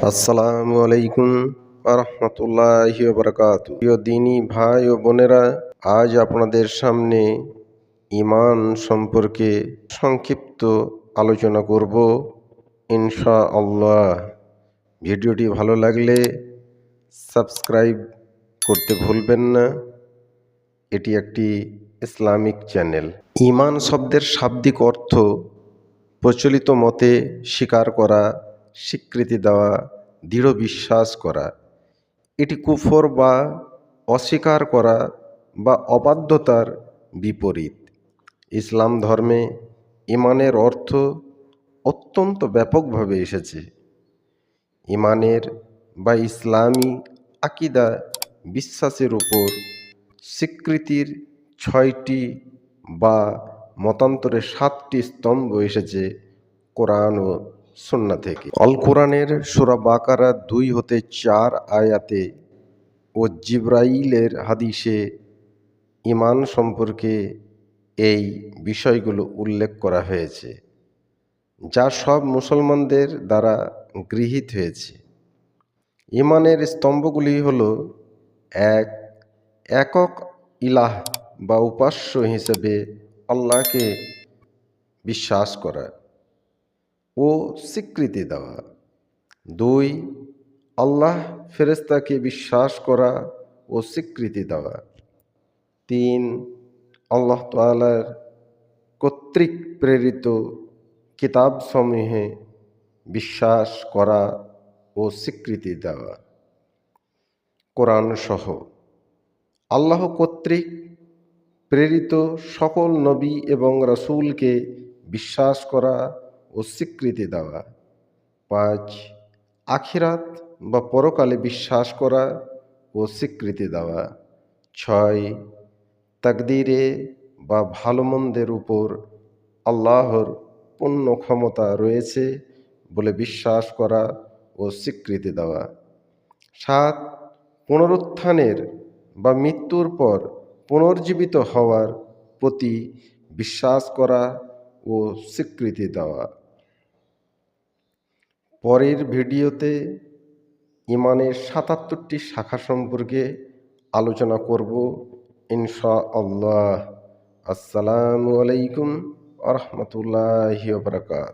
আসসালামু আলাইকুম রহমতুল্লাহি বারাকাতু। প্রিয় দিনী ভাই ও বোনেরা, আজ আপনাদের সামনে ঈমান সম্পর্কে সংক্ষিপ্ত আলোচনা করব ইনশাআল্লাহ। ভিডিওটি ভালো লাগলে সাবস্ক্রাইব করতে ভুলবেন না। এটি একটি ইসলামিক চ্যানেল। ঈমান শব্দের শাব্দিক অর্থ প্রচলিত মতে স্বীকার করা, স্বীকৃতি দেওয়া, দৃঢ় বিশ্বাস করা। এটি কুফর বা অস্বীকার করা বা অবাধ্যতার বিপরীত। ইসলাম ধর্মে ঈমানের অর্থ অত্যন্ত ব্যাপকভাবে এসেছে। ঈমানের বা ইসলামী আকীদা বিশ্বাসের উপর স্বীকৃতির 6টি বা মতান্তরে 7টি স্তম্ভ এসেছে কোরআন ও সুন্নাহ থেকে। আল কোরআনের সূরা বাকারা 2-4 আয়াতে ও জিবরাইলের হাদিসে ঈমান সম্পর্কে এই বিষয়গুলো উল্লেখ করা হয়েছে, যা সব মুসলমানদের দ্বারা গৃহীত হয়েছে। ঈমানের স্তম্ভগুলি হল: 1. একক ইলাহ বা উপাস্য হিসেবে আল্লাহকে বিশ্বাস করা ও স্বীকৃতি দেওয়া। 2. আল্লাহ ফেরেশতাকে বিশ্বাস করা ও স্বীকৃতি দেওয়া। 3. আল্লাহ তাআলার কর্তৃক প্রেরিত কিতাবসমূহে বিশ্বাস করা ও স্বীকৃতি দেওয়া, কোরআন সহ। আল্লাহ কর্তৃক প্রেরিত সকল নবী এবং রাসূলকে বিশ্বাস করা ও স্বীকৃতি দেওয়া। 5. আখিরাত বা পরকালে বিশ্বাস করা ও স্বীকৃতি দেওয়া। 6. তাকদীরে বা ভালো মন্দের উপর আল্লাহর পূর্ণ ক্ষমতা রয়েছে বলে বিশ্বাস করা ও স্বীকৃতি দেওয়া। 7. পুনরুত্থানের বা মৃত্যুর পর পুনর্জীবিত হওয়ার প্রতি বিশ্বাস করা ও স্বীকৃতি দেওয়া। পরের ভিডিওতে ঈমানের 77টি শাখা সম্পর্কে আলোচনা করব ইনশাআল্লাহ। আসসালামু আলাইকুম রহমতুল্লাহি বারাকাতুহু।